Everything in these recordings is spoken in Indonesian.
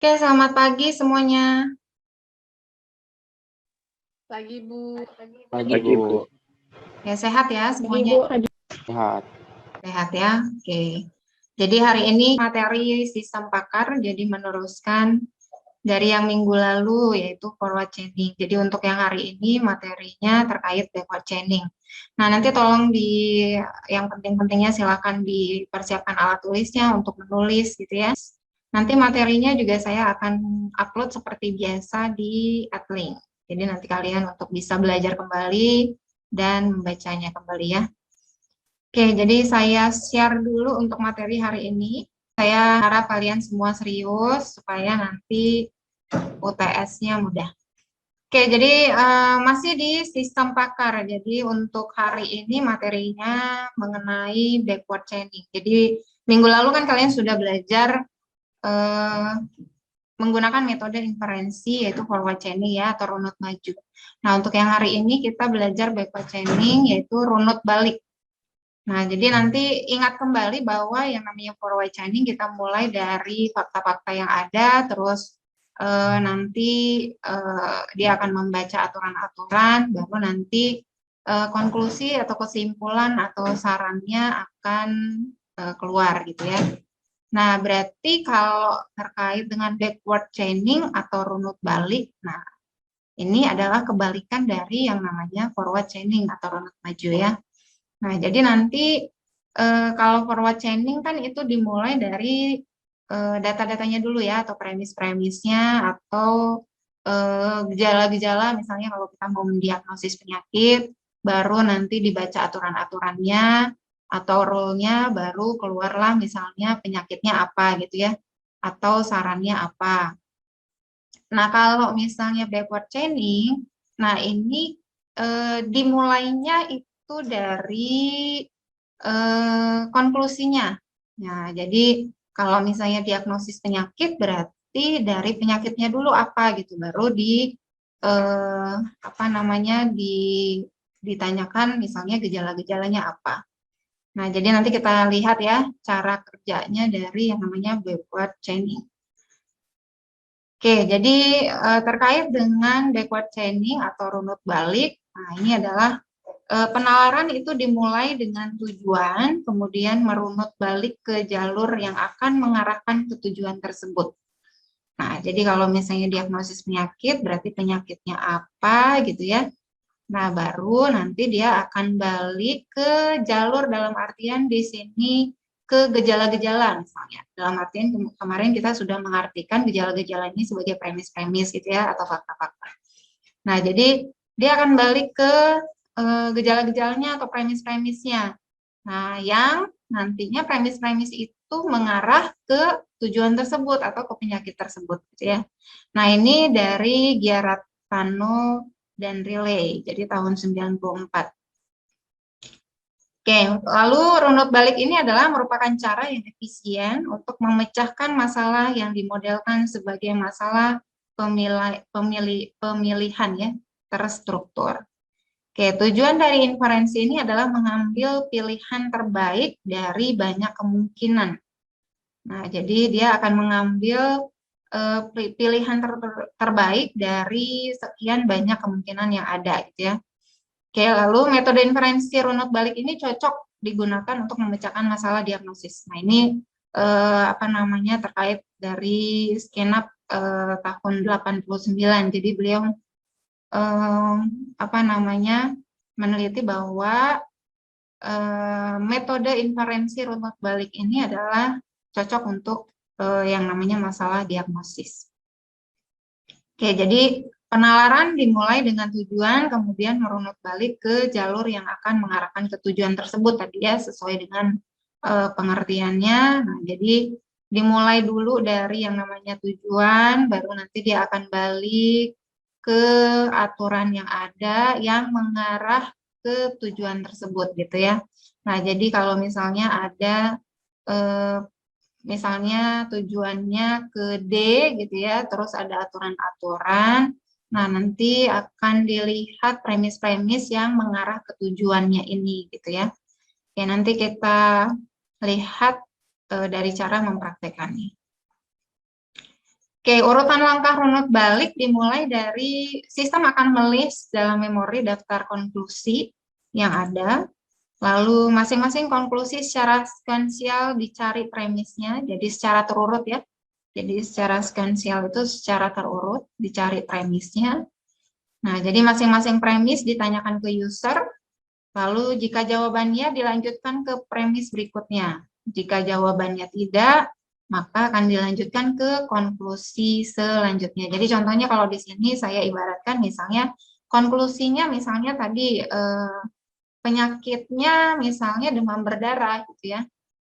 Oke, selamat pagi semuanya. Pagi, Bu. Pagi, Bu. Ya, sehat ya semuanya? Sehat. Sehat ya, oke. Jadi hari ini materi sistem pakar, jadi meneruskan dari yang minggu lalu, yaitu forward chaining. Jadi untuk yang hari ini materinya terkait backward chaining. Nah, nanti tolong yang penting-pentingnya silakan dipersiapkan alat tulisnya untuk menulis gitu ya. Nanti materinya juga saya akan upload seperti biasa di Adlink. Jadi nanti kalian untuk bisa belajar kembali dan membacanya kembali ya. Oke, jadi saya share dulu untuk materi hari ini. Saya harap kalian semua serius supaya nanti UTS-nya mudah. Oke, jadi masih di sistem pakar. Jadi untuk hari ini materinya mengenai backward chaining. Jadi minggu lalu kan kalian sudah belajar menggunakan metode inferensi yaitu forward chaining ya atau runut maju. Nah, untuk yang hari ini kita belajar backward chaining yaitu runut balik. Nah, jadi nanti ingat kembali bahwa yang namanya forward chaining kita mulai dari fakta-fakta yang ada, terus nanti dia akan membaca aturan-aturan, baru nanti konklusi atau kesimpulan atau sarannya akan keluar gitu ya. Nah, berarti kalau terkait dengan backward chaining atau runut balik, nah ini adalah kebalikan dari yang namanya forward chaining atau runut maju ya. Nah, jadi nanti kalau forward chaining kan itu dimulai dari data-datanya dulu ya, atau premis-premisnya, atau gejala-gejala, misalnya kalau kita mau mendiagnosis penyakit, baru nanti dibaca aturan-aturannya, atau rule-nya, baru keluarlah misalnya penyakitnya apa gitu ya, atau sarannya apa. Nah, kalau misalnya backward chaining, nah ini dimulainya itu dari konklusinya. Nah, jadi kalau misalnya diagnosis penyakit berarti dari penyakitnya dulu apa gitu, baru ditanyakan misalnya gejala-gejalanya apa. Nah, jadi nanti kita lihat ya cara kerjanya dari yang namanya backward chaining. Oke, jadi terkait dengan backward chaining atau runut balik, nah ini adalah penalaran itu dimulai dengan tujuan, kemudian merunut balik ke jalur yang akan mengarahkan ke tujuan tersebut. Nah, jadi kalau misalnya diagnosis penyakit, berarti penyakitnya apa gitu ya. Nah, baru nanti dia akan balik ke jalur dalam artian di sini ke gejala-gejala misalnya. Dalam artian kemarin kita sudah mengartikan gejala-gejala ini sebagai premis-premis gitu ya atau fakta-fakta. Nah, jadi dia akan balik ke gejala-gejalanya atau premis-premisnya. Nah, yang nantinya premis-premis itu mengarah ke tujuan tersebut atau ke penyakit tersebut gitu ya. Nah, ini dari Giarratano dan Riley, jadi tahun 94. Oke, lalu runut balik ini adalah merupakan cara yang efisien untuk memecahkan masalah yang dimodelkan sebagai masalah pemilihan ya, terstruktur. Oke, tujuan dari inferensi ini adalah mengambil pilihan terbaik dari banyak kemungkinan. Nah, jadi dia akan mengambil pilihan terbaik dari sekian banyak kemungkinan yang ada gitu ya. Oke, lalu metode inferensi runut balik ini cocok digunakan untuk memecahkan masalah diagnosis. Nah, ini terkait dari Skenap tahun 89. Jadi beliau meneliti bahwa metode inferensi runut balik ini adalah cocok untuk yang namanya masalah diagnosis. Oke, jadi penalaran dimulai dengan tujuan, kemudian merunut balik ke jalur yang akan mengarahkan ke tujuan tersebut tadi ya, sesuai dengan pengertiannya. Nah, jadi dimulai dulu dari yang namanya tujuan, baru nanti dia akan balik ke aturan yang ada yang mengarah ke tujuan tersebut gitu ya. Nah, jadi kalau misalnya ada misalnya tujuannya ke D gitu ya, terus ada aturan-aturan. Nah, nanti akan dilihat premis-premis yang mengarah ke tujuannya ini gitu ya. Oke, nanti kita lihat dari cara mempraktekannya. Oke, urutan langkah runut balik dimulai dari sistem akan melist dalam memori daftar konklusi yang ada, lalu masing-masing konklusi secara sequential dicari premisnya, jadi secara terurut ya. Jadi secara sequential itu secara terurut dicari premisnya. Nah, jadi masing-masing premis ditanyakan ke user, lalu jika jawabannya dilanjutkan ke premis berikutnya. Jika jawabannya tidak, maka akan dilanjutkan ke konklusi selanjutnya. Jadi contohnya kalau di sini saya ibaratkan misalnya konklusinya misalnya tadi penyakitnya misalnya demam berdarah gitu ya.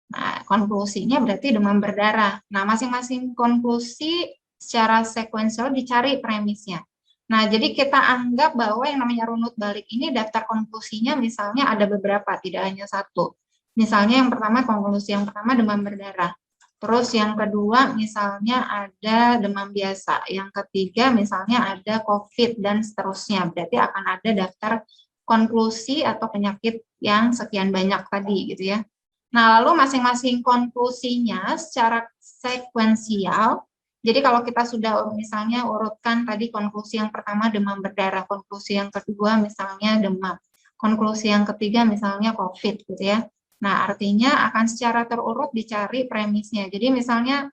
Nah, konklusinya berarti demam berdarah. Nah, masing-masing konklusi secara sekuensial dicari premisnya. Nah, jadi kita anggap bahwa yang namanya runut balik ini daftar konklusinya misalnya ada beberapa, tidak hanya satu. Misalnya yang pertama, konklusi yang pertama demam berdarah. Terus yang kedua misalnya ada demam biasa. Yang ketiga misalnya ada COVID dan seterusnya. Berarti akan ada daftar konklusi atau penyakit yang sekian banyak tadi gitu ya. Nah, lalu masing-masing konklusinya secara sekuensial. Jadi kalau kita sudah misalnya urutkan tadi konklusi yang pertama demam berdarah, konklusi yang kedua misalnya demam, konklusi yang ketiga misalnya COVID gitu ya. Nah, artinya akan secara terurut dicari premisnya. Jadi misalnya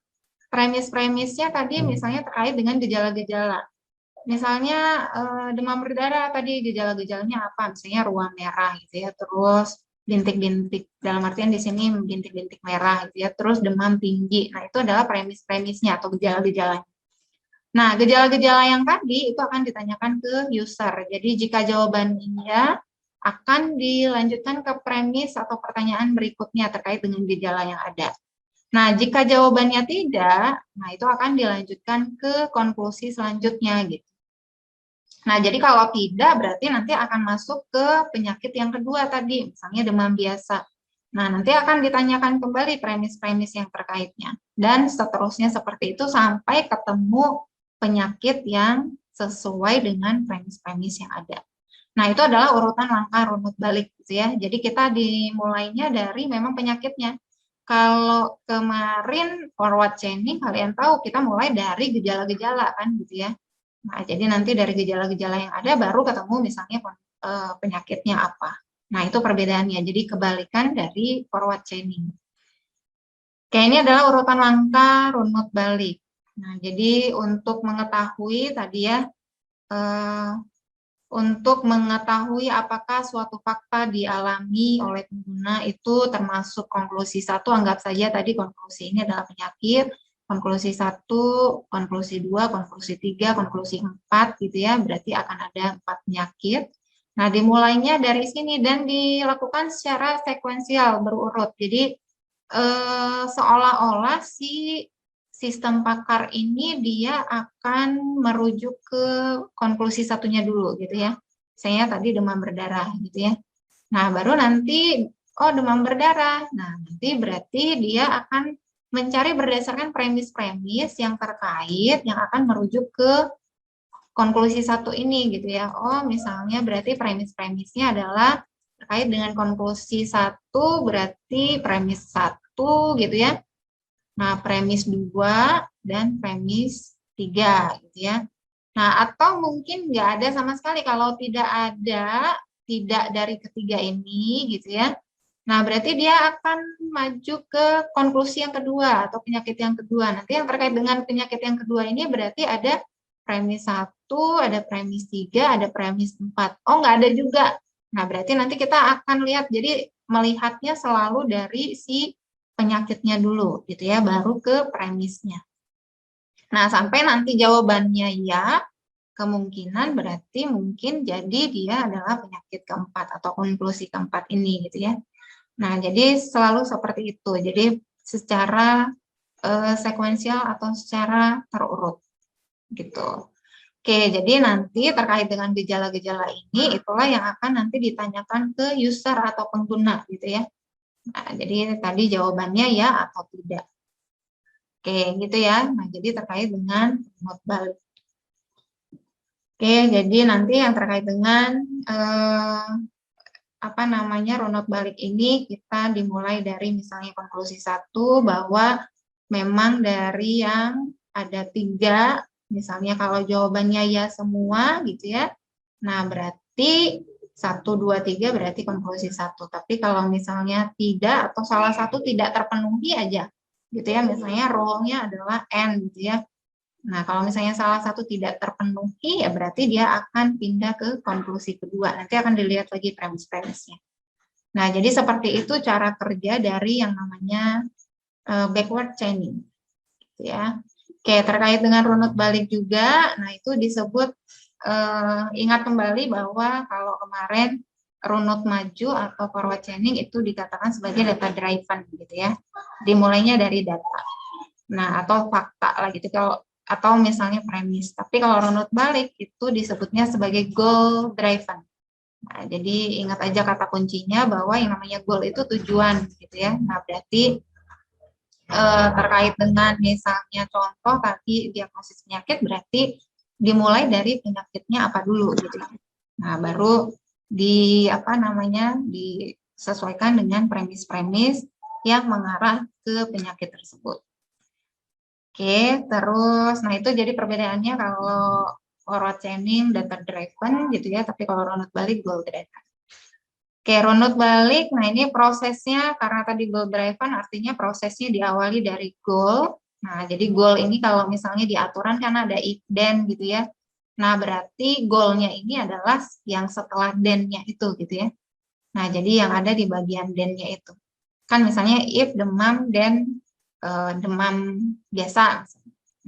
premis-premisnya tadi misalnya terkait dengan gejala-gejala. Misalnya demam berdarah tadi gejala-gejalanya apa? Misalnya ruam merah gitu ya, terus bintik-bintik, dalam artian di sini bintik-bintik merah gitu ya, terus demam tinggi. Nah, itu adalah premis-premisnya atau gejala-gejalanya. Nah, gejala-gejala yang tadi itu akan ditanyakan ke user. Jadi jika jawaban iya, akan dilanjutkan ke premis atau pertanyaan berikutnya terkait dengan gejala yang ada. Nah, jika jawabannya tidak, nah itu akan dilanjutkan ke konklusi selanjutnya gitu. Nah, jadi kalau tidak berarti nanti akan masuk ke penyakit yang kedua tadi, misalnya demam biasa. Nah, nanti akan ditanyakan kembali premis-premis yang terkaitnya. Dan seterusnya seperti itu sampai ketemu penyakit yang sesuai dengan premis-premis yang ada. Nah, itu adalah urutan langkah runut balik gitu ya. Jadi kita dimulainya dari memang penyakitnya. Kalau kemarin forward chaining, kalian tahu kita mulai dari gejala-gejala kan gitu ya. Nah, jadi nanti dari gejala-gejala yang ada baru ketemu misalnya penyakitnya apa. Nah, itu perbedaannya. Jadi kebalikan dari forward chaining. Oke, ini adalah urutan langkah runut balik. Nah, jadi untuk mengetahui tadi ya, untuk mengetahui apakah suatu fakta dialami oleh pengguna itu termasuk konklusi satu, anggap saja tadi konklusi ini adalah penyakit, konklusi satu, konklusi dua, konklusi tiga, konklusi empat gitu ya, berarti akan ada 4 penyakit. Nah, dimulainya dari sini dan dilakukan secara sekuensial berurut. Jadi seolah-olah si sistem pakar ini dia akan merujuk ke konklusi satunya dulu gitu ya. Saya tadi demam berdarah gitu ya. Nah, baru nanti oh demam berdarah. Nah, nanti berarti dia akan mencari berdasarkan premis-premis yang terkait yang akan merujuk ke konklusi satu ini gitu ya. Oh, misalnya berarti premis-premisnya adalah terkait dengan konklusi satu berarti premis satu gitu ya. Nah, premis 2 dan premis 3 gitu ya. Nah, atau mungkin nggak ada sama sekali. Kalau tidak ada, tidak dari ketiga ini gitu ya. Nah, berarti dia akan maju ke konklusi yang kedua atau penyakit yang kedua. Nanti yang terkait dengan penyakit yang kedua ini berarti ada premis 1, ada premis 3, ada premis 4. Oh, nggak ada juga. Nah, berarti nanti kita akan lihat. Jadi melihatnya selalu dari si penyakitnya dulu gitu ya, baru ke premisnya. Nah, sampai nanti jawabannya ya, kemungkinan berarti mungkin jadi dia adalah penyakit keempat atau konklusi keempat ini gitu ya. Nah, jadi selalu seperti itu. Jadi secara sekuensial atau secara terurut gitu. Oke, jadi nanti terkait dengan gejala-gejala ini itulah yang akan nanti ditanyakan ke user atau pengguna gitu ya. Nah, jadi tadi jawabannya ya atau tidak. Oke, gitu ya. Nah, jadi terkait dengan runut balik. Oke, jadi nanti yang terkait dengan apa namanya runut balik ini kita dimulai dari misalnya konklusi 1 bahwa memang dari yang ada 3, misalnya kalau jawabannya ya semua gitu ya, nah berarti 1, 2, 3 berarti konklusi 1. Tapi kalau misalnya tidak atau salah satu tidak terpenuhi aja, gitu ya, misalnya rule-nya adalah N gitu ya. Nah, kalau misalnya salah satu tidak terpenuhi, ya berarti dia akan pindah ke konklusi kedua. Nanti akan dilihat lagi premis-premisnya. Nah, jadi seperti itu cara kerja dari yang namanya backward chaining. Gitu ya. Oke, terkait dengan runut balik juga, nah itu disebut, ingat kembali bahwa kalau kemarin runut maju atau forward chaining itu dikatakan sebagai data driven gitu ya. Dimulainya dari data. Nah, atau fakta lah gitu. Atau misalnya premis. Tapi kalau runut balik itu disebutnya sebagai goal driven. Nah, jadi ingat aja kata kuncinya bahwa yang namanya goal itu tujuan gitu ya. Nah, berarti terkait dengan misalnya contoh tadi diagnosis penyakit berarti dimulai dari penyakitnya apa dulu gitu. Nah, baru disesuaikan dengan premis-premis yang mengarah ke penyakit tersebut. Oke, terus, nah itu jadi perbedaannya kalau forward chaining data driven gitu ya, tapi kalau runut balik goal driven. Oke, runut balik, nah ini prosesnya karena tadi goal driven artinya prosesnya diawali dari goal. Nah, jadi goal ini kalau misalnya di aturan kan ada if then gitu ya. Nah, berarti goalnya ini adalah yang setelah then-nya itu gitu ya. Nah, jadi yang ada di bagian then-nya itu. Kan misalnya if demam then demam biasa.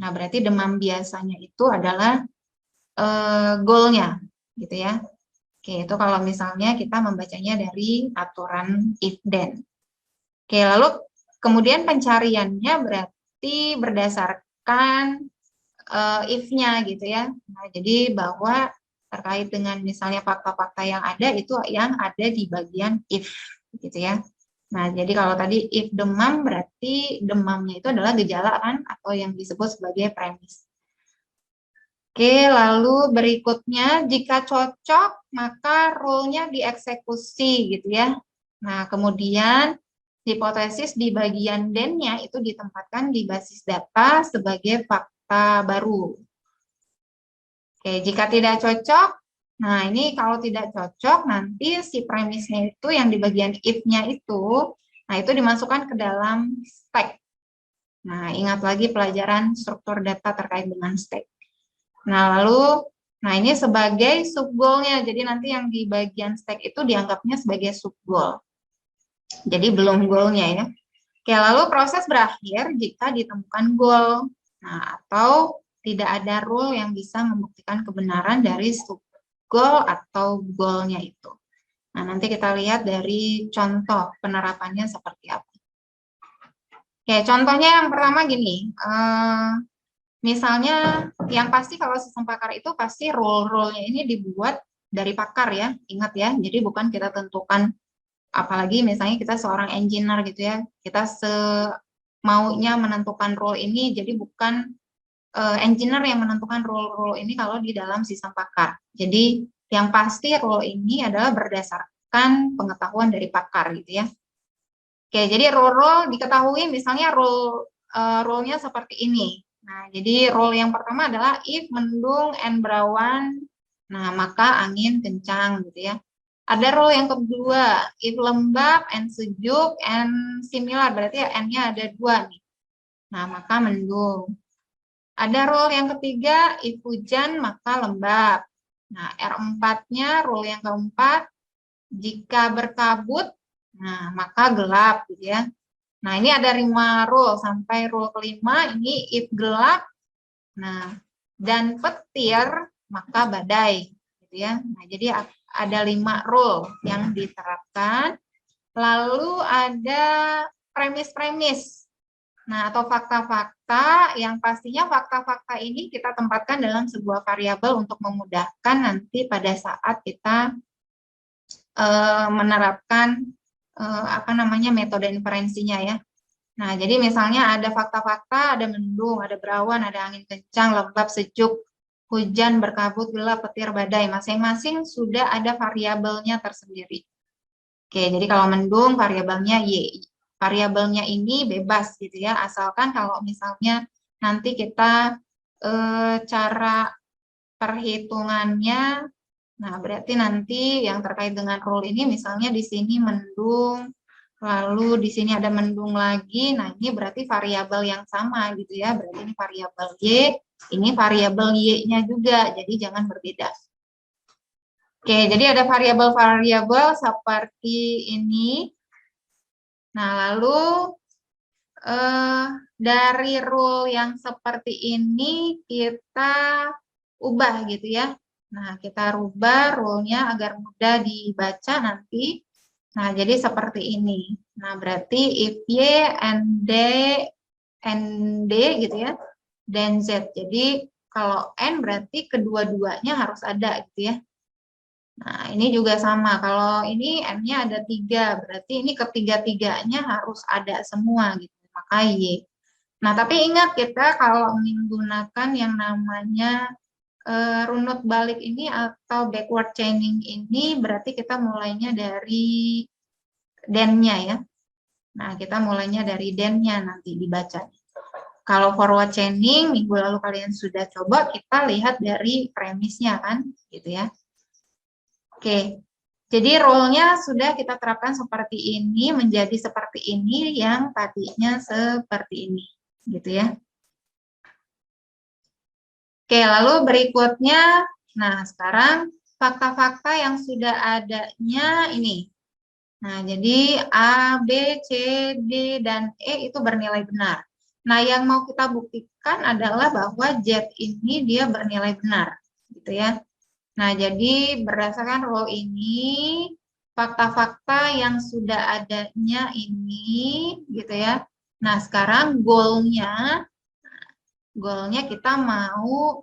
Nah, berarti demam biasanya itu adalah goal-nya, gitu ya. Oke, itu kalau misalnya kita membacanya dari aturan if then. Oke, lalu kemudian pencariannya berarti berdasarkan if-nya gitu ya. Nah, jadi bahwa terkait dengan misalnya fakta-fakta yang ada itu yang ada di bagian if, gitu ya. Nah, jadi kalau tadi if demam berarti demamnya itu adalah gejala kan atau yang disebut sebagai premis. Oke, lalu berikutnya jika cocok maka rule-nya dieksekusi gitu ya. Nah, kemudian hipotesis di bagian then-nya itu ditempatkan di basis data sebagai fakta baru. Oke, jika tidak cocok, nah ini kalau tidak cocok nanti si premisnya itu yang di bagian if-nya itu, nah itu dimasukkan ke dalam stack. Nah, ingat lagi pelajaran struktur data terkait dengan stack. Nah, lalu, nah ini sebagai sub-goal-nya, jadi nanti yang di bagian stack itu dianggapnya sebagai sub-goal. Jadi belum goal-nya ya. Oke, lalu proses berakhir jika ditemukan goal. Nah, atau tidak ada rule yang bisa membuktikan kebenaran dari sub-goal atau goal-nya itu. Nah, nanti kita lihat dari contoh penerapannya seperti apa. Oke, contohnya yang pertama gini. Misalnya, yang pasti kalau sistem pakar itu pasti rule-rule-nya ini dibuat dari pakar ya. Ingat ya, jadi bukan kita tentukan, apalagi misalnya kita seorang engineer gitu ya, kita maunya menentukan rule ini, jadi bukan engineer yang menentukan rule-rule ini kalau di dalam sistem pakar. Jadi yang pasti rule ini adalah berdasarkan pengetahuan dari pakar gitu ya. Oke, jadi rule-rule diketahui misalnya rule-nya seperti ini. Nah, jadi rule yang pertama adalah if mendung and berawan, nah maka angin kencang gitu ya. Ada rule yang kedua, if lembab and sejuk and similar, berarti ya N-nya ada 2 nih. Nah, maka mendung. Ada rule yang ketiga, if hujan maka lembab. Nah, R4-nya rule yang keempat, jika berkabut, nah maka gelap gitu ya. Nah, ini ada 5 rule, sampai rule kelima, ini if gelap, nah, dan petir, maka badai gitu ya. Nah, jadi ada 5 rule yang diterapkan. Lalu ada premis-premis. Nah, atau fakta-fakta yang pastinya fakta-fakta ini kita tempatkan dalam sebuah variabel untuk memudahkan nanti pada saat kita menerapkan metode inferensinya ya. Nah, jadi misalnya ada fakta-fakta, ada mendung, ada berawan, ada angin kencang, lembab, sejuk, hujan, berkabut, gelap, petir, badai. Masing-masing sudah ada variabelnya tersendiri. Oke, jadi kalau mendung variabelnya Y. Variabelnya ini bebas gitu ya, asalkan kalau misalnya nanti kita cara perhitungannya. Nah, berarti nanti yang terkait dengan rule ini, misalnya di sini mendung, lalu di sini ada mendung lagi. Nah, ini berarti variabel yang sama gitu ya. Berarti ini variabel Y, ini variabel Y-nya juga. Jadi jangan berbeda. Oke, jadi ada variabel-variabel seperti ini. Nah, lalu dari rule yang seperti ini kita ubah gitu ya. Nah, kita rubah rule-nya agar mudah dibaca nanti. Nah, jadi seperti ini. Nah, berarti if Y and D gitu ya, dan Z. Jadi kalau N berarti kedua-duanya harus ada gitu ya. Nah, ini juga sama. Kalau ini N-nya ada 3, berarti ini ketiga-tiganya harus ada semua gitu. Maka Y. Nah, tapi ingat kita kalau menggunakan yang namanya runut balik ini atau backward chaining ini berarti kita mulainya dari den-nya ya. Nah, kita mulainya dari den-nya nanti dibaca. Kalau forward chaining minggu lalu kalian sudah coba, kita lihat dari premisnya kan, gitu ya. Oke, jadi rule-nya sudah kita terapkan seperti ini, menjadi seperti ini, yang tadinya seperti ini, gitu ya. Oke, lalu berikutnya, nah sekarang fakta-fakta yang sudah adanya ini. Nah, jadi A, B, C, D, dan E itu bernilai benar. Nah, yang mau kita buktikan adalah bahwa Z ini dia bernilai benar, gitu ya. Nah, jadi berdasarkan rule ini, fakta-fakta yang sudah adanya ini, gitu ya. Nah, sekarang goalnya kita mau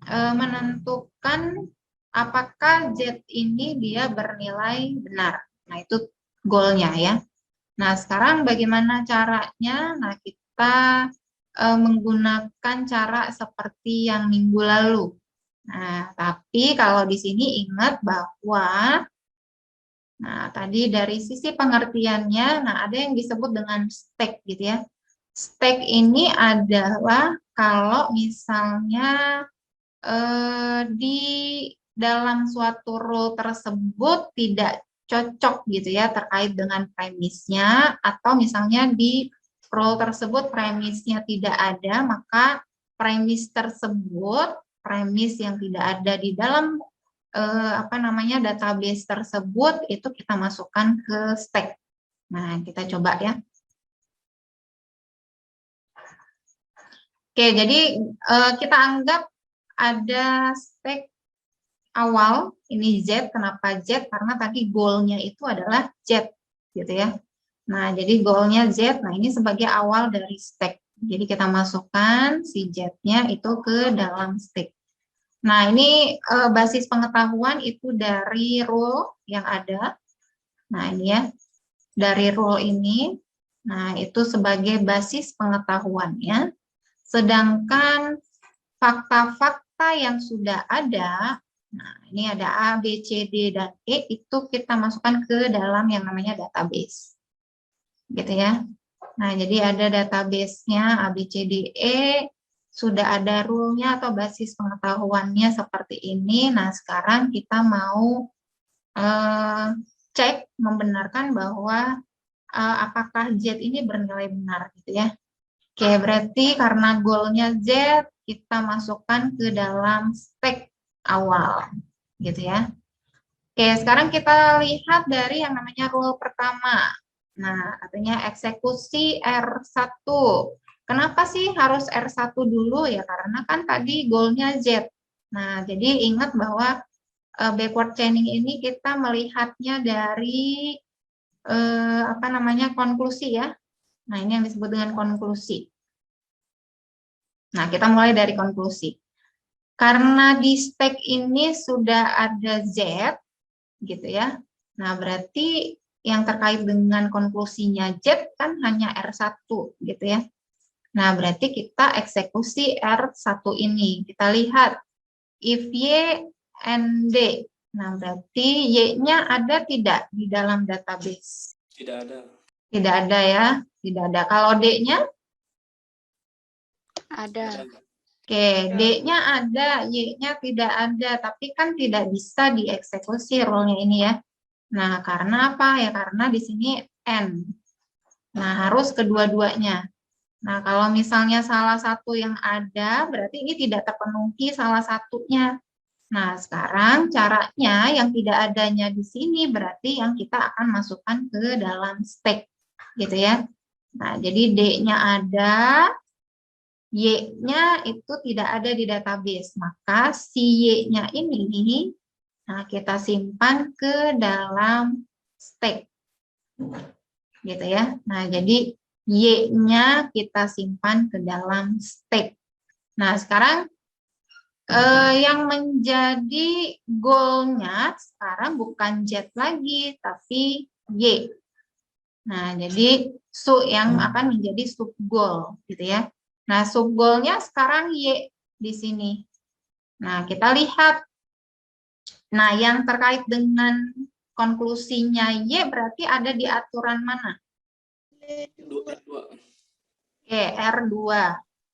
menentukan apakah Z ini dia bernilai benar. Nah, itu goalnya ya. Nah, sekarang bagaimana caranya? Nah, kita menggunakan cara seperti yang minggu lalu. Nah, tapi kalau di sini ingat bahwa, nah tadi dari sisi pengertiannya, nah ada yang disebut dengan stack gitu ya. Stack ini adalah kalau misalnya di dalam suatu rule tersebut tidak cocok gitu ya terkait dengan premisnya, atau misalnya di rule tersebut premisnya tidak ada, maka premis tersebut, premis yang tidak ada di dalam database tersebut itu kita masukkan ke stack. Nah, kita coba ya. Oke, jadi kita anggap ada stack awal, ini Z. Kenapa Z? Karena tadi goalnya itu adalah Z, gitu ya. Nah, jadi goalnya Z, nah ini sebagai awal dari stack. Jadi kita masukkan si Z-nya itu ke dalam stack. Nah, ini basis pengetahuan itu dari rule yang ada. Nah, ini ya, dari rule ini. Nah, itu sebagai basis pengetahuannya. Sedangkan fakta-fakta yang sudah ada, nah ini ada A, B, C, D, dan E, itu kita masukkan ke dalam yang namanya database. Gitu ya. Nah, jadi ada database-nya A, B, C, D, E, sudah ada rule-nya atau basis pengetahuannya seperti ini. Nah, sekarang kita mau cek, membenarkan bahwa apakah Z ini bernilai benar gitu ya. Oke, berarti karena goalnya Z, kita masukkan ke dalam stack awal, gitu ya. Oke, sekarang kita lihat dari yang namanya rule pertama. Nah, artinya eksekusi R1. Kenapa sih harus R1 dulu? Ya, karena kan tadi goalnya Z. Nah, jadi ingat bahwa backward chaining ini kita melihatnya dari konklusi ya. Nah, ini yang disebut dengan konklusi. Nah, kita mulai dari konklusi. Karena di stack ini sudah ada Z, gitu ya. Nah, berarti yang terkait dengan konklusinya Z kan hanya R1, gitu ya. Nah, berarti kita eksekusi R1 ini. Kita lihat, if Y and D. Nah, berarti Y-nya ada tidak di dalam database? Tidak ada. Tidak ada ya, tidak ada. Kalau D-nya? Ada. Oke, D-nya ada, Y-nya tidak ada, tapi kan tidak bisa dieksekusi rule-nya ini ya. Nah, karena apa? Ya karena di sini N. Nah, harus kedua-duanya. Nah, kalau misalnya salah satu yang ada, berarti ini tidak terpenuhi salah satunya. Nah, sekarang caranya yang tidak adanya di sini berarti yang kita akan masukkan ke dalam stack, gitu ya. Nah, jadi D-nya ada, Y-nya itu tidak ada di database, maka si Y-nya ini nah kita simpan ke dalam stack. Gitu ya. Nah, jadi Y-nya kita simpan ke dalam stack. Nah, sekarang yang menjadi goal-nya sekarang bukan Z lagi, tapi Y. Nah, jadi yang akan menjadi sub goal, gitu ya. Nah, sub goal-nya sekarang Y di sini. Nah, kita lihat. Nah, yang terkait dengan konklusinya Y berarti ada di aturan mana? Oke, R2.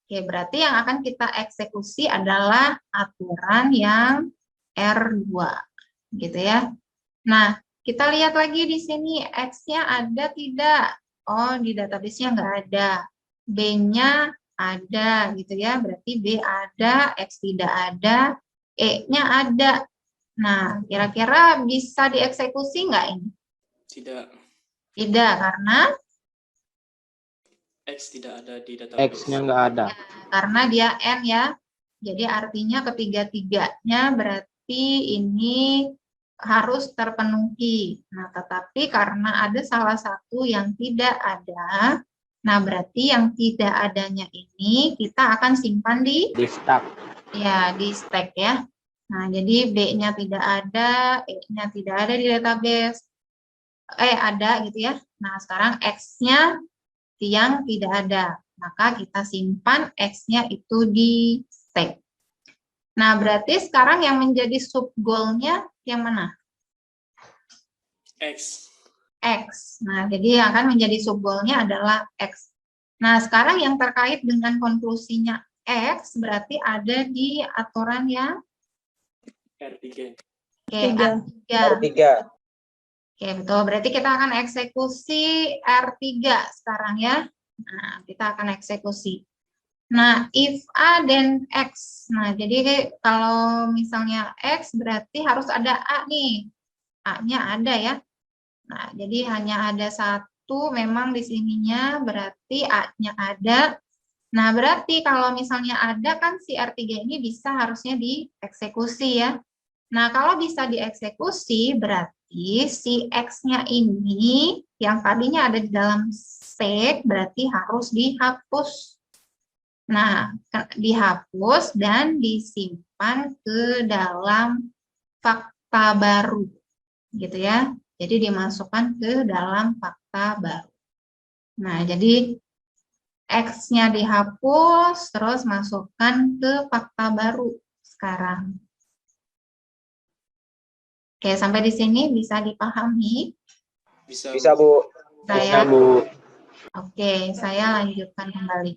Oke, berarti yang akan kita eksekusi adalah aturan yang R2. Gitu ya. Nah, kita lihat lagi di sini X-nya ada tidak? Oh, di database-nya nggak ada. B-nya ada gitu ya, berarti B ada, X tidak ada, E-nya ada. Nah, kira-kira bisa dieksekusi nggak ini? Tidak. Tidak, karena? X tidak ada di database. X-nya nggak ada. Karena dia N ya. Jadi artinya ketiga-tiganya berarti ini harus terpenuhi. Nah, tetapi karena ada salah satu yang tidak ada, nah berarti yang tidak adanya ini kita akan simpan di stack. Ya, di stack ya. Nah, jadi B-nya tidak ada, E-nya tidak ada di database. Ada gitu ya. Nah, sekarang X-nya yang tidak ada. Maka kita simpan X-nya itu di stack. Nah, berarti sekarang yang menjadi sub goal-nya yang mana? X. X. Nah, jadi yang akan menjadi sub goal-nya adalah X. Nah, sekarang yang terkait dengan konklusinya X berarti ada di aturan yang R3. Oke, R3. Oke, betul. Berarti kita akan eksekusi R3 sekarang ya. Nah, kita akan eksekusi. Nah, if A dan X. Nah, jadi kalau misalnya X berarti harus ada A nih. A-nya ada ya. Nah, jadi hanya ada satu memang di sininya berarti A-nya ada. Nah, berarti kalau misalnya ada kan si R3 ini bisa harusnya dieksekusi ya. Nah, kalau bisa dieksekusi berarti si X-nya ini yang tadinya ada di dalam stack berarti harus dihapus. Nah, dihapus dan disimpan ke dalam fakta baru. Gitu ya. Jadi dimasukkan ke dalam fakta baru. Nah, jadi X-nya dihapus, terus masukkan ke fakta baru sekarang. Oke, sampai di sini bisa dipahami? Bisa, Bu. Saya, Bu. Oke, saya lanjutkan kembali.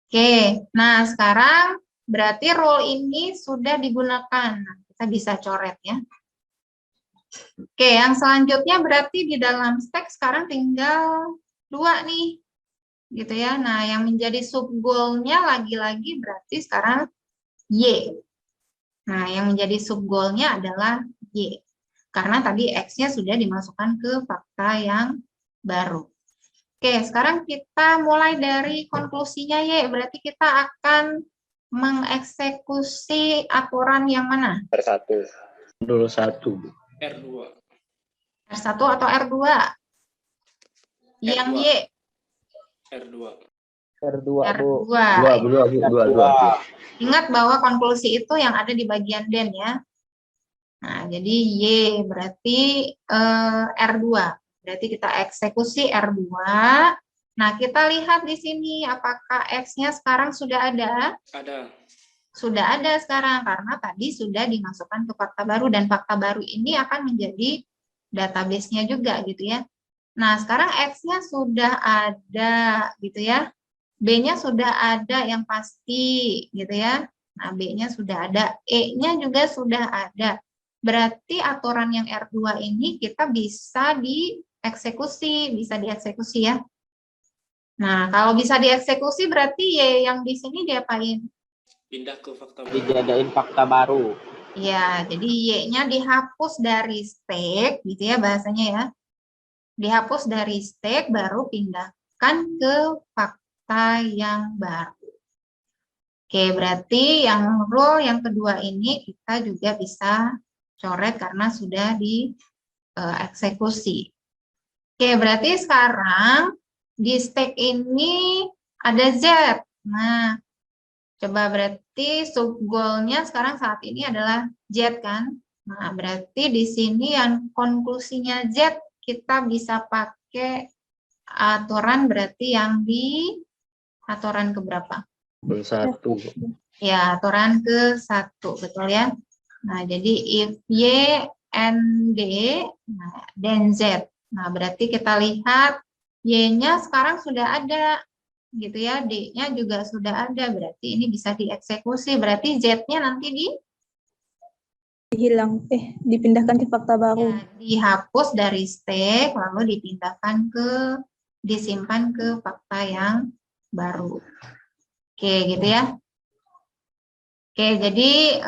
Oke, nah sekarang berarti rule ini sudah digunakan. Nah, kita bisa coret ya. Oke, yang selanjutnya berarti di dalam stack sekarang tinggal 2 nih. Gitu ya. Nah, yang menjadi sub goal-nya lagi-lagi berarti sekarang Y. Nah, yang menjadi sub goal-nya adalah Y. Karena tadi X-nya sudah dimasukkan ke fakta yang baru. Oke, sekarang kita mulai dari konklusinya Y. Berarti kita akan mengeksekusi aturan yang mana? R1. Dulu 1. R2. R1 atau R2? Yang Y. R2. R2, R2. Ingat bahwa konklusi itu yang ada di bagian den ya. Nah, jadi Y berarti R2. Berarti kita eksekusi R2. Nah, kita lihat di sini apakah X-nya sekarang sudah ada? Ada. Sudah ada sekarang karena tadi sudah dimasukkan ke fakta baru dan fakta baru ini akan menjadi database-nya juga gitu ya. Nah, sekarang X-nya sudah ada gitu ya. B-nya sudah ada yang pasti, gitu ya. Nah, B-nya sudah ada, E-nya juga sudah ada. Berarti aturan yang R2 ini kita bisa dieksekusi ya. Nah, kalau bisa dieksekusi berarti Y yang di sini diapain? Pindah ke fakta baru. Dijadiin fakta baru. Ya, jadi Y-nya dihapus dari stek, gitu ya bahasanya ya. Dihapus dari stek, baru pindahkan ke fakta yang baru. Oke, berarti yang row yang kedua ini kita juga bisa coret karena sudah dieksekusi. Oke, berarti sekarang di stek ini ada Z. Nah, coba berarti sub goalnya sekarang saat ini adalah Z kan? Nah, berarti di sini yang konklusinya Z kita bisa pakai aturan berarti yang di aturan keberapa? Satu. Ya, aturan ke-1, betul ya? Nah, jadi if Y and D, nah, then Z. Nah, berarti kita lihat Y-nya sekarang sudah ada, gitu ya. D-nya juga sudah ada, berarti ini bisa dieksekusi. Berarti Z-nya nanti dipindahkan ke fakta baru. ya, dihapus dari stek, lalu disimpan ke fakta yang baru. Oke, gitu ya. Oke, jadi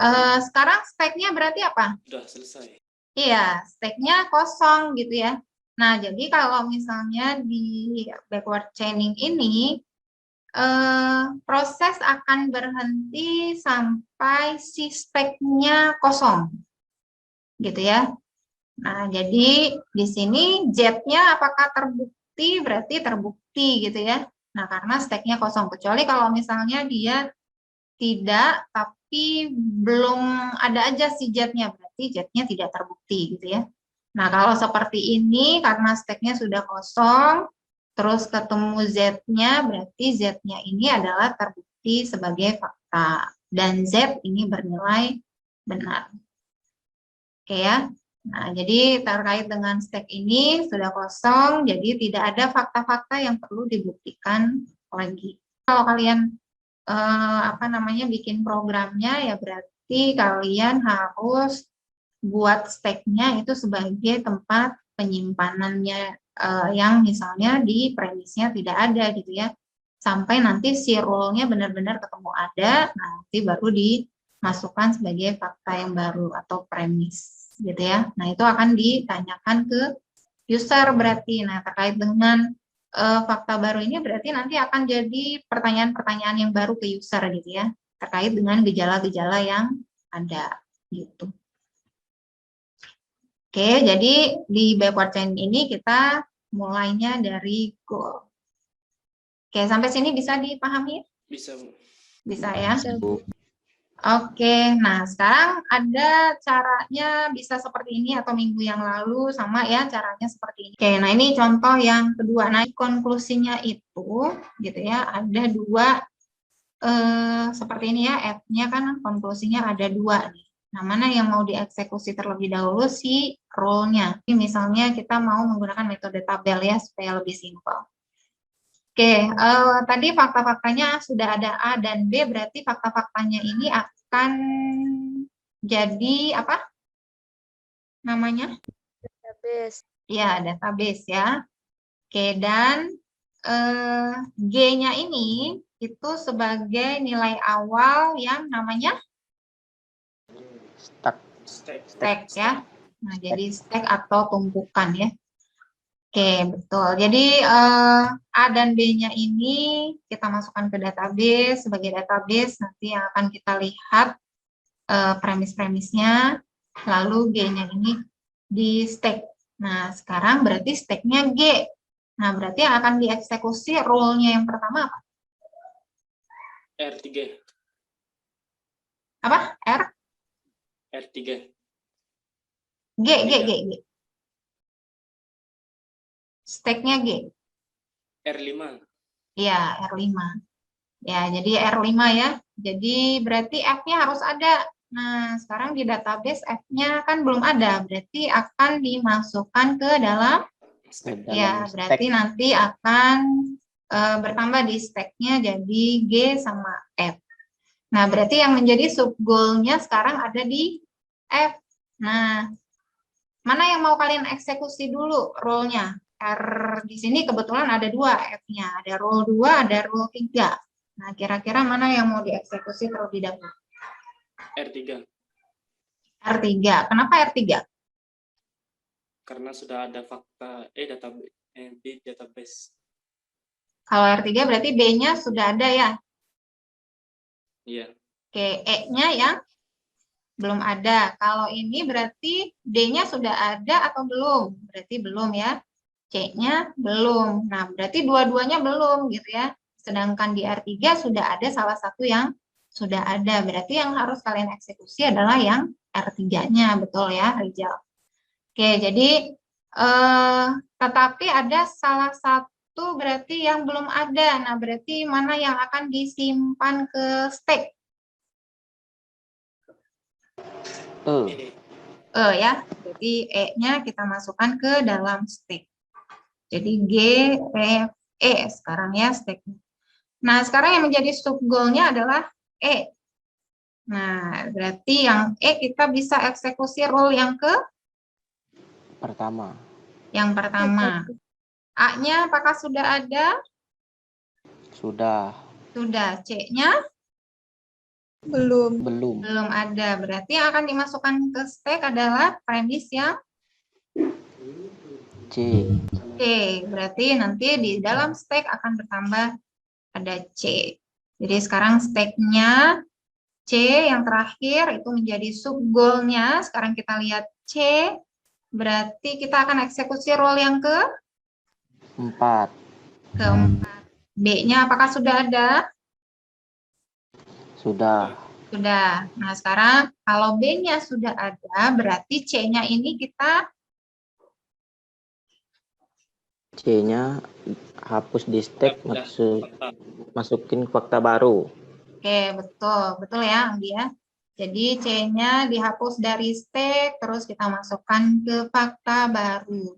sekarang steknya berarti apa? Sudah selesai. Iya, steknya kosong gitu ya. Nah, jadi kalau misalnya di backward chaining ini, proses akan berhenti sampai si steknya kosong, gitu ya. Nah, jadi di sini Z-nya apakah terbukti? Berarti terbukti gitu ya. Nah, karena steknya kosong. Kecuali kalau misalnya dia tidak, tapi belum ada aja si Z-nya, berarti Z-nya tidak terbukti gitu ya. Nah, kalau seperti ini karena steknya sudah kosong, terus ketemu Z-nya, berarti Z-nya ini adalah terbukti sebagai fakta. Dan Z ini bernilai benar. Oke ya. Nah, jadi terkait dengan stek ini sudah kosong, jadi tidak ada fakta-fakta yang perlu dibuktikan lagi. Kalau kalian bikin programnya, ya berarti kalian harus buat steknya itu sebagai tempat penyimpanannya yang misalnya di premisnya tidak ada gitu ya, sampai nanti si role-nya benar-benar ketemu ada, nanti baru dimasukkan sebagai fakta yang baru atau premis gitu ya. Nah, itu akan ditanyakan ke user berarti. Nah, terkait dengan fakta baru ini berarti nanti akan jadi pertanyaan-pertanyaan yang baru ke user gitu ya, terkait dengan gejala-gejala yang ada gitu. Oke, jadi di backward chain ini kita mulainya dari goal. Oke, sampai sini bisa dipahami? Bisa, Bu. Bisa ya? Oke, nah sekarang ada caranya bisa seperti ini atau minggu yang lalu sama ya caranya seperti ini. Oke, nah ini contoh yang kedua. Nah, konklusinya itu gitu ya, ada dua seperti ini ya, F-nya kan konklusinya ada dua nih. Nah, mana yang mau dieksekusi terlebih dahulu si rule-nya. Ini misalnya kita mau menggunakan metode tabel ya supaya lebih simpel. Oke, tadi fakta-faktanya sudah ada A dan B, berarti fakta-faktanya ini akan jadi apa namanya? Database. Ya, database ya. Oke, dan G-nya ini itu sebagai nilai awal yang namanya stack ya. Nah, jadi stack atau tumpukan ya. Oke, betul. Jadi A dan B-nya ini kita masukkan ke database. Sebagai database nanti yang akan kita lihat premis-premisnya. Lalu G-nya ini di stack. Nah, sekarang berarti stack-nya G. Nah, berarti yang akan dieksekusi rule-nya yang pertama apa? R3. Apa? R? R3. G. Stack-nya G. R5. Ya, R5. Ya, jadi R5 ya. Jadi berarti F-nya harus ada. Nah, sekarang di database F-nya kan belum ada. Berarti akan dimasukkan ke dalam, ya, berarti nanti akan bertambah di stack-nya jadi G sama F. Nah, berarti yang menjadi sub goal-nya sekarang ada di F. Nah, mana yang mau kalian eksekusi dulu role-nya? R di sini kebetulan ada 2 F-nya. Ada role 2, ada role 3. Nah, kira-kira mana yang mau dieksekusi terlebih dahulu? R3. R3. Kenapa R3? Karena sudah ada fakta di database. Kalau R3 berarti B-nya sudah ada ya? Iya. Oke, E-nya yang belum ada. Kalau ini berarti D-nya sudah ada atau belum? Berarti belum ya. C-nya belum. Nah, berarti dua-duanya belum gitu ya. Sedangkan di R3 sudah ada salah satu yang sudah ada. Berarti yang harus kalian eksekusi adalah yang R3-nya. Betul ya, Rizal? Oke, jadi tetapi ada salah satu berarti yang belum ada. Nah, berarti mana yang akan disimpan ke stack? Ya, berarti E-nya kita masukkan ke dalam stack. Jadi G, F, E sekarang ya stack-nya. Nah, sekarang yang menjadi sub goal-nya adalah E. Nah, berarti yang E kita bisa eksekusi role yang ke? Pertama. Yang pertama. A-nya apakah sudah ada? Sudah. Sudah. C-nya? Belum. Belum. Belum ada. Berarti yang akan dimasukkan ke stack adalah premis yang C. C. Berarti nanti di dalam stack akan bertambah ada C. Jadi sekarang stack-nya C yang terakhir itu menjadi sub goal-nya. Sekarang kita lihat C. Berarti kita akan eksekusi role yang ke? 4. Keempat. B-nya apakah sudah ada? Sudah. Sudah. Nah, sekarang kalau B-nya sudah ada, berarti C-nya ini kita C-nya hapus di stack, Fakta. masukin fakta baru. oke, betul. Betul ya, Anggi ya. Jadi C-nya dihapus dari stack, terus kita masukkan ke fakta baru.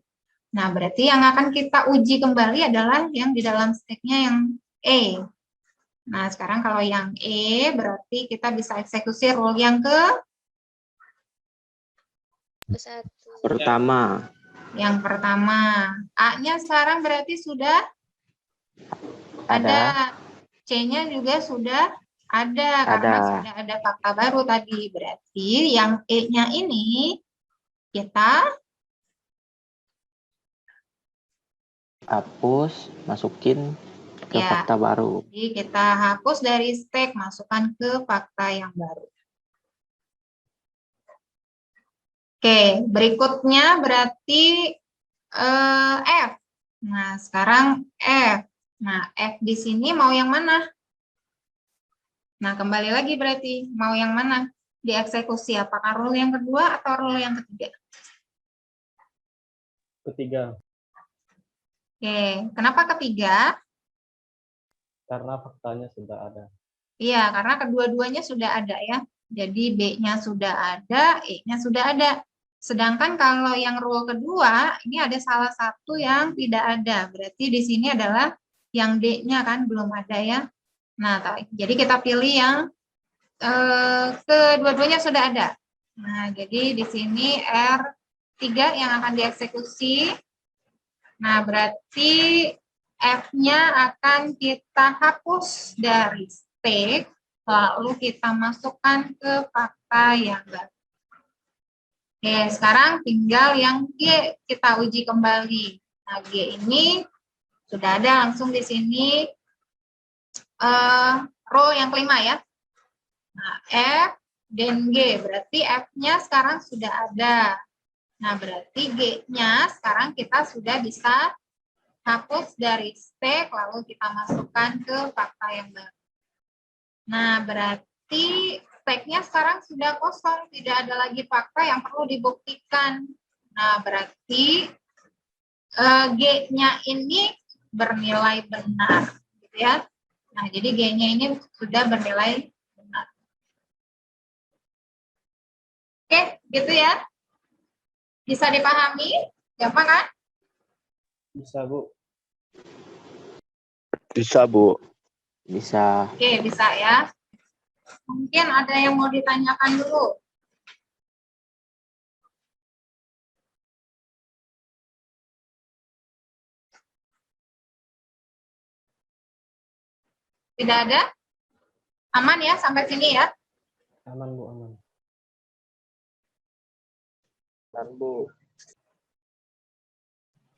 Nah, berarti yang akan kita uji kembali adalah yang di dalam stack-nya yang E. Nah, sekarang kalau yang E, berarti kita bisa eksekusi rule yang ke? Pertama. Yang pertama. A-nya sekarang berarti sudah ada. C-nya juga sudah ada, karena sudah ada fakta baru tadi. Berarti yang E-nya ini kita hapus, masukin ke ya, fakta baru. jadi kita hapus dari stack, masukkan ke fakta yang baru. Oke, berikutnya berarti F. Nah, sekarang F. Nah, F di sini mau yang mana? Nah, kembali lagi berarti mau yang mana dieksekusi? Apakah rule yang kedua atau rule yang ketiga? Ketiga. Oke, kenapa ketiga? Karena faktanya sudah ada. Iya, karena kedua-duanya sudah ada ya. Jadi B-nya sudah ada, E-nya sudah ada. Sedangkan kalau yang rule kedua, ini ada salah satu yang tidak ada. Berarti di sini adalah yang D-nya kan belum ada ya. Nah, jadi kita pilih yang kedua-duanya sudah ada. Nah, jadi di sini R3 yang akan dieksekusi. Nah, berarti F-nya akan kita hapus dari stack, lalu kita masukkan ke fakta yang baru. Oke, sekarang tinggal yang G kita uji kembali. Nah, G ini sudah ada langsung di sini row yang kelima ya. Nah, F dan G, berarti F-nya sekarang sudah ada. Nah, berarti G-nya sekarang kita sudah bisa hapus dari stack, lalu kita masukkan ke fakta yang baru. Nah, berarti stack-nya sekarang sudah kosong, tidak ada lagi fakta yang perlu dibuktikan. Nah, berarti G-nya ini bernilai benar, gitu ya. Nah, jadi G-nya ini sudah bernilai benar. Oke, gitu ya. Bisa dipahami? Gampang kan? Bisa, Bu. Bisa, Bu. Bisa. Oke, bisa ya. Mungkin ada yang mau ditanyakan dulu. Tidak ada? Aman ya sampai sini ya? Aman, Bu, aman. Dan, Bu.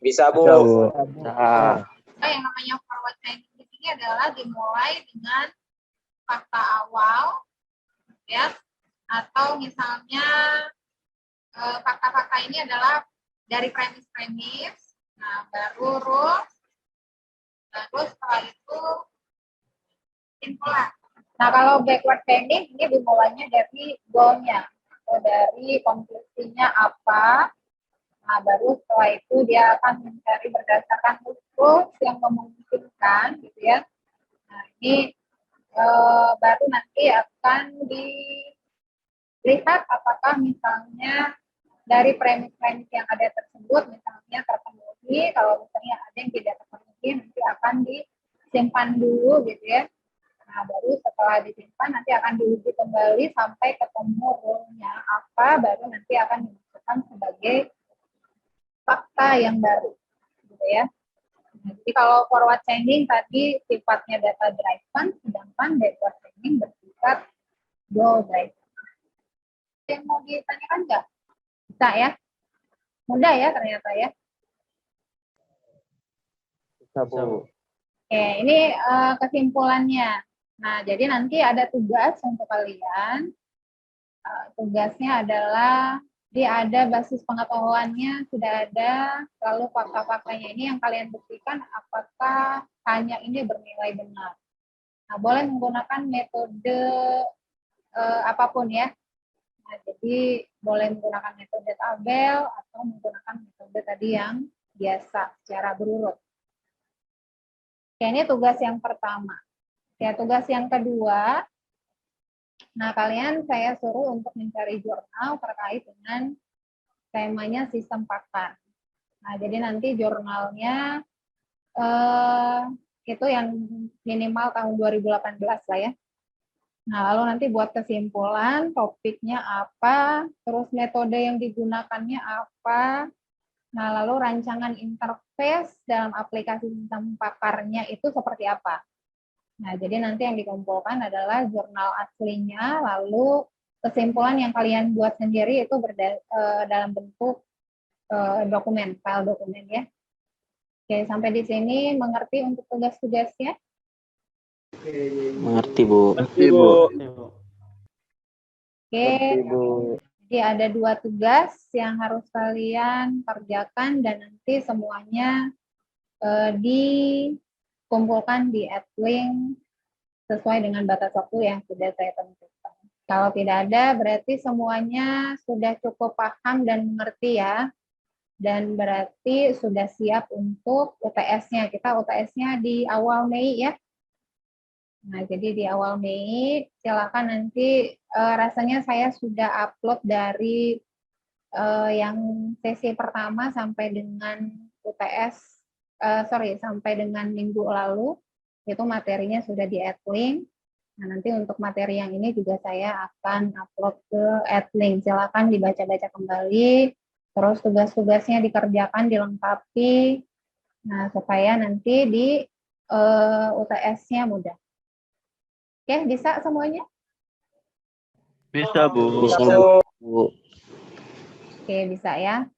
Bisa, Bu. Bisa, Bu. Nah, Nah, yang namanya forward chaining di sini adalah dimulai dengan fakta awal, ya, atau misalnya fakta-fakta ini adalah dari premis-premis, nah baru rules, baru setelah itu kesimpulan. Nah kalau backward chaining ini dimulainya dari goalnya atau dari konklusinya apa. Nah, baru setelah itu dia akan mencari berdasarkan rules yang memungkinkan, gitu ya. Nah, ini baru nanti akan dilihat apakah misalnya dari premis-premis yang ada tersebut misalnya terpenuhi. Kalau misalnya ada yang tidak terpenuhi, nanti akan disimpan dulu, gitu ya. Nah, baru setelah disimpan nanti akan diuji kembali sampai ketemu rule-nya apa, baru nanti akan dimasukkan sebagai fakta yang baru, gitu ya. Jadi kalau forward chaining tadi sifatnya data driven, sedangkan backward chaining bersifat goal driven. Yang mau ditanyakan nggak? Bisa ya? Mudah ya ternyata ya. Bisa, Bu. Oke, ini kesimpulannya. Nah, jadi nanti ada tugas untuk kalian. Tugasnya adalah dia ada basis pengetahuannya, sudah ada, lalu fakta-faktanya ini yang kalian buktikan apakah hanya ini bernilai benar. Nah, boleh menggunakan metode apapun ya. Nah, jadi boleh menggunakan metode tabel atau menggunakan metode tadi yang biasa secara berurut. Oke, ini tugas yang pertama. Ya, tugas yang kedua, nah kalian saya suruh untuk mencari jurnal terkait dengan temanya sistem pakar. Nah, jadi nanti jurnalnya itu yang minimal tahun 2018 lah ya. Nah, lalu nanti buat kesimpulan, topiknya apa, terus metode yang digunakannya apa, nah lalu rancangan interface dalam aplikasi sistem pakarnya itu seperti apa. Nah, jadi nanti yang dikumpulkan adalah jurnal aslinya, lalu kesimpulan yang kalian buat sendiri itu dalam bentuk dokumen, file dokumen ya. Oke, sampai di sini mengerti untuk tugas-tugasnya? mengerti, Bu. Mengerti, Bu. Oke, Ibu. jadi ada 2 tugas yang harus kalian kerjakan dan nanti semuanya dikumpulkan di @link sesuai dengan batas waktu yang sudah saya tentukan. Kalau tidak ada, berarti semuanya sudah cukup paham dan mengerti ya. Dan berarti sudah siap untuk UTS-nya. Kita UTS-nya di awal Mei ya. Nah, jadi di awal Mei, silakan nanti rasanya saya sudah upload dari yang sesi pertama sampai dengan UTS, sampai dengan minggu lalu, itu materinya sudah di @link. Nah, nanti untuk materi yang ini juga saya akan upload ke @link. Silakan dibaca-baca kembali, terus tugas-tugasnya dikerjakan, dilengkapi, nah supaya nanti di UTS-nya mudah. Oke, bisa semuanya? Bisa, Bu. Bisa, Bu. Oke, bisa ya.